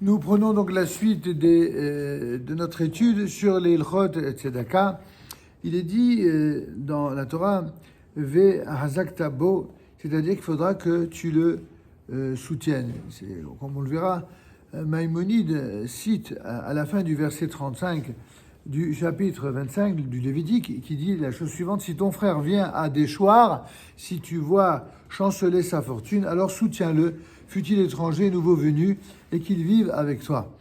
Nous prenons donc la suite de notre étude sur les Ilchot Tzedaka. Il est dit dans la Torah, Ve Hazak Tabo, c'est-à-dire qu'il faudra que tu le soutiennes. Comme on le verra, Maïmonide cite à la fin du verset 35 du chapitre 25 du Lévitique, qui dit la chose suivante: si ton frère vient à déchoir, si tu vois chanceler sa fortune, alors soutiens-le, fût-il étranger, nouveau venu, et qu'il vive avec toi.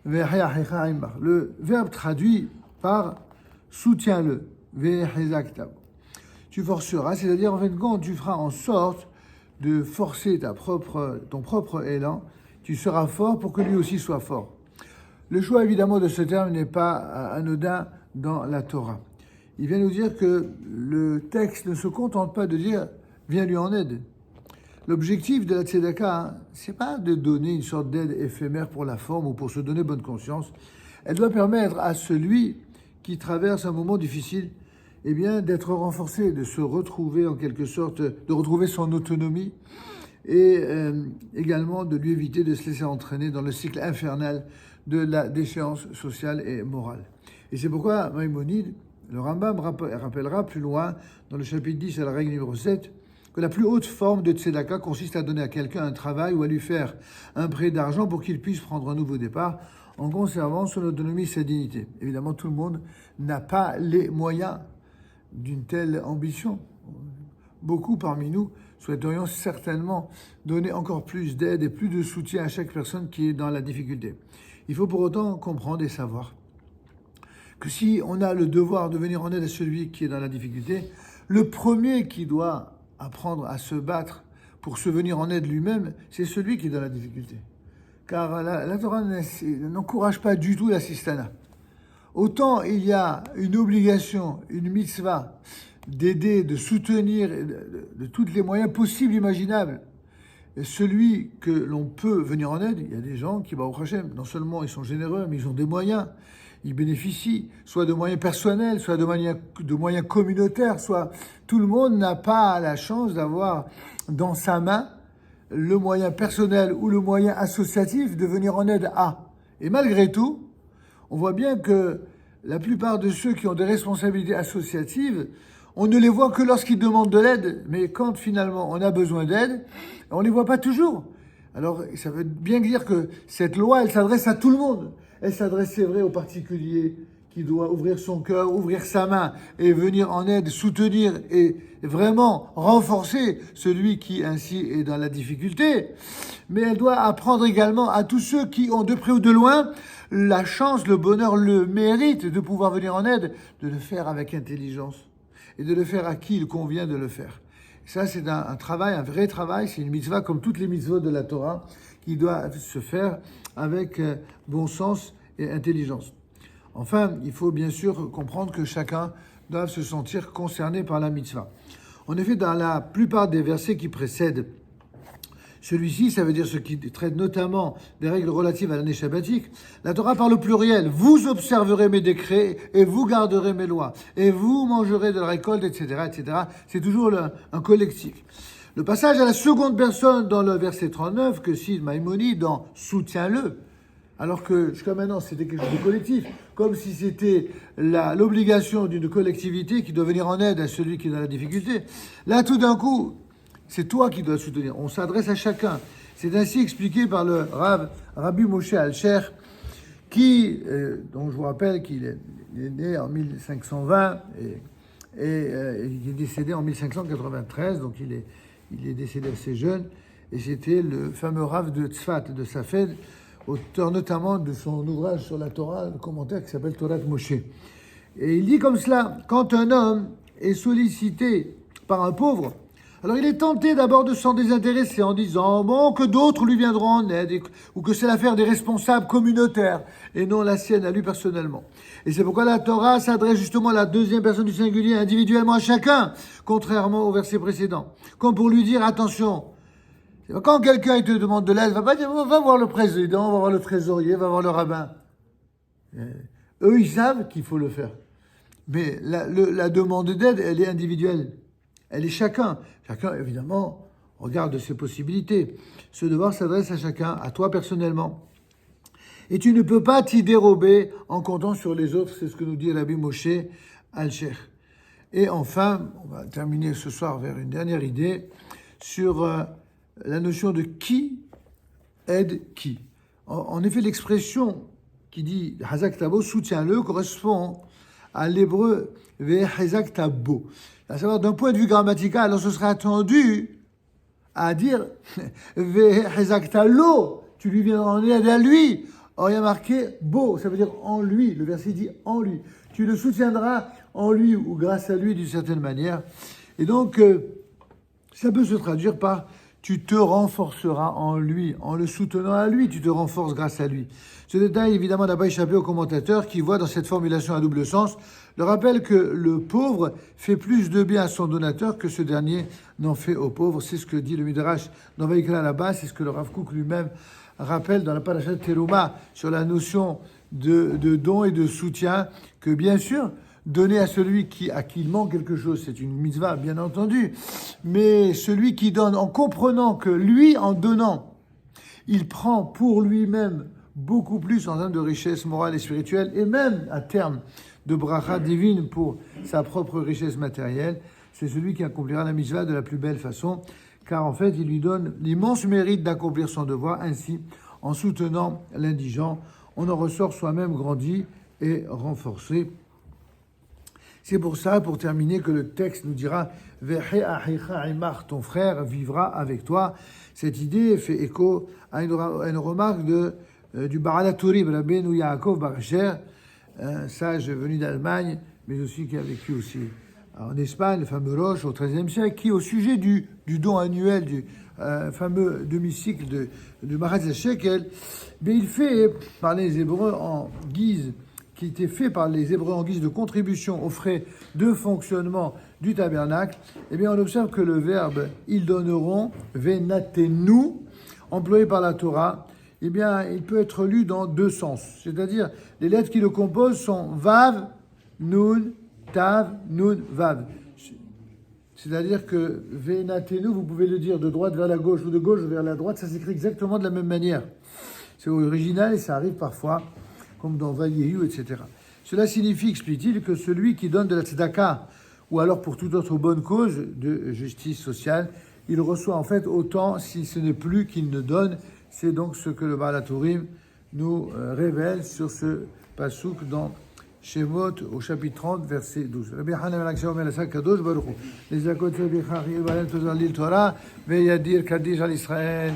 Le verbe traduit par soutiens-le. Tu forceras, c'est-à-dire en fin de compte, tu feras en sorte de forcer ton propre élan. Tu seras fort pour que lui aussi soit fort. Le choix, évidemment, de ce terme n'est pas anodin dans la Torah. Il vient nous dire que le texte ne se contente pas de dire « viens lui en aide ». L'objectif de la tzedaka, c'est pas de donner une sorte d'aide éphémère pour la forme ou pour se donner bonne conscience. Elle doit permettre à celui qui traverse un moment difficile, eh bien, d'être renforcé, de se retrouver en quelque sorte, de retrouver son autonomie et également de lui éviter de se laisser entraîner dans le cycle infernal de la déchéance sociale et morale. Et c'est pourquoi Maïmonide, le Rambam rappellera plus loin, dans le chapitre 10 à la règle numéro 7, que la plus haute forme de tzedaka consiste à donner à quelqu'un un travail ou à lui faire un prêt d'argent pour qu'il puisse prendre un nouveau départ en conservant son autonomie et sa dignité. Évidemment, tout le monde n'a pas les moyens d'une telle ambition. Beaucoup parmi nous souhaiterions certainement donner encore plus d'aide et plus de soutien à chaque personne qui est dans la difficulté. Il faut pour autant comprendre et savoir que si on a le devoir de venir en aide à celui qui est dans la difficulté, le premier qui doit apprendre à se battre pour se venir en aide lui-même, c'est celui qui est dans la difficulté. Car la Torah n'encourage pas du tout l'assistanat. Autant il y a une obligation, une mitzvah, d'aider, de soutenir de tous les moyens possibles, imaginables, celui que l'on peut venir en aide. Il y a des gens qui, au Hachem, non seulement ils sont généreux, mais ils ont des moyens. Ils bénéficient soit de moyens personnels, soit de moyens communautaires, soit tout le monde n'a pas la chance d'avoir dans sa main le moyen personnel ou le moyen associatif de venir en aide à. Et malgré tout, on voit bien que la plupart de ceux qui ont des responsabilités associatives, on ne les voit que lorsqu'ils demandent de l'aide, mais quand finalement on a besoin d'aide, on ne les voit pas toujours. Alors ça veut bien dire que cette loi, elle s'adresse à tout le monde. Elle s'adresse, c'est vrai, au particulier qui doit ouvrir son cœur, ouvrir sa main et venir en aide, soutenir et vraiment renforcer celui qui ainsi est dans la difficulté. Mais elle doit apprendre également à tous ceux qui ont de près ou de loin la chance, le bonheur, le mérite de pouvoir venir en aide, de le faire avec intelligence et de le faire à qui il convient de le faire. Ça, c'est un travail, un vrai travail, c'est une mitzvah comme toutes les mitzvahs de la Torah qui doit se faire avec bon sens et intelligence. Enfin, il faut bien sûr comprendre que chacun doit se sentir concerné par la mitzvah. En effet, dans la plupart des versets qui précèdent celui-ci, ça veut dire ce qui traite notamment des règles relatives à l'année shabbatique, la Torah parle au pluriel. Vous observerez mes décrets et vous garderez mes lois et vous mangerez de la récolte, etc., etc. C'est toujours un collectif. Le passage à la seconde personne dans le verset 39 que cite Maïmonide dans « Soutiens-le », alors que jusqu'à maintenant c'était quelque chose de collectif, comme si c'était l'obligation d'une collectivité qui doit venir en aide à celui qui est dans la difficulté. Là, tout d'un coup, c'est toi qui dois soutenir. On s'adresse à chacun. C'est ainsi expliqué par le Rabbi Moshe Alsher, dont je vous rappelle qu'il est né en 1520 et il est décédé en 1593, donc il est décédé assez jeune. Et c'était le fameux Rav de Tzfat, de Safed, auteur notamment de son ouvrage sur la Torah, le commentaire qui s'appelle Torah de Moshe. Et il dit comme cela: quand un homme est sollicité par un pauvre, alors il est tenté d'abord de s'en désintéresser en disant bon, que d'autres lui viendront en aide ou que c'est l'affaire des responsables communautaires et non la sienne à lui personnellement. Et c'est pourquoi la Torah s'adresse justement à la deuxième personne du singulier individuellement à chacun, contrairement au verset précédent. Comme pour lui dire attention, quand quelqu'un te demande de l'aide, va pas dire va voir le président, va voir le trésorier, va voir le rabbin. Eux, ils savent qu'il faut le faire. Mais la demande d'aide, elle est individuelle. Elle est chacun. Chacun, évidemment, regarde ses possibilités. Ce devoir s'adresse à chacun, à toi personnellement. Et tu ne peux pas t'y dérober en comptant sur les autres, c'est ce que nous dit Rabbi Moshe Alcher. Et enfin, on va terminer ce soir vers une dernière idée sur la notion de qui aide qui. En effet, l'expression qui dit Hazak Tabo, soutiens-le, correspond à l'hébreu Ve Hazak Tabo. À savoir, d'un point de vue grammatical, alors ce serait attendu à dire Ve Hazak Talo, tu lui viendras en aide à lui. Or, il y a marqué Bo, ça veut dire en lui. Le verset dit en lui. Tu le soutiendras en lui ou grâce à lui d'une certaine manière. Et donc, ça peut se traduire par tu te renforceras en lui, en le soutenant à lui, tu te renforces grâce à lui. Ce détail, évidemment, n'a pas échappé aux commentateurs qui voient dans cette formulation à double sens le rappel que le pauvre fait plus de bien à son donateur que ce dernier n'en fait au pauvre. C'est ce que dit le Midrash dans Vaïkra là-bas, c'est ce que le Rav Kook lui-même rappelle dans la parasha de Teruma sur la notion de don et de soutien, que bien sûr, donner à celui à qui il manque quelque chose, c'est une mitzvah, bien entendu. Mais celui qui donne en comprenant que lui, en donnant, il prend pour lui-même beaucoup plus en termes de richesse morale et spirituelle, et même à terme de bracha divine pour sa propre richesse matérielle, c'est celui qui accomplira la mitzvah de la plus belle façon, car en fait, il lui donne l'immense mérite d'accomplir son devoir. Ainsi, en soutenant l'indigent, on en ressort soi-même grandi et renforcé. C'est pour ça, pour terminer, que le texte nous dira « Vehe achicha imach » ton frère vivra avec toi. Cette idée fait écho à une remarque du Baal HaTurim, Rabbeinu Yaakov bar Asher, un sage venu d'Allemagne, mais aussi qui a vécu aussi en Espagne, le fameux Roche au XIIIe siècle, qui, au sujet du don annuel du fameux demi-cycle de Maratz Shekel, mais il fait par les Hébreux qui était fait par les Hébreux en guise de contribution aux frais de fonctionnement du tabernacle, eh bien on observe que le verbe « ils donneront » venatenu, employé par la Torah, eh bien il peut être lu dans deux sens. C'est-à-dire, les lettres qui le composent sont Vav, Nun, Tav, Nun, Vav. C'est-à-dire que venatenu, vous pouvez le dire de droite vers la gauche ou de gauche vers la droite, ça s'écrit exactement de la même manière. C'est original et ça arrive parfois comme dans Vayehu, etc. Cela signifie, explique-t-il, que celui qui donne de la tzedaka, ou alors pour toute autre bonne cause de justice sociale, il reçoit en fait autant si ce n'est plus qu'il ne donne. C'est donc ce que le Baal HaTurim nous révèle sur ce pasouk dans Shemot au chapitre 30, verset 12. Rabbi Hanan Alakshah Omer Asa Kadosh Baruch Hu. Les Zakot Rabbi Chari Valen Tozal Lil Torah, Veyadir Kaddish al Israël.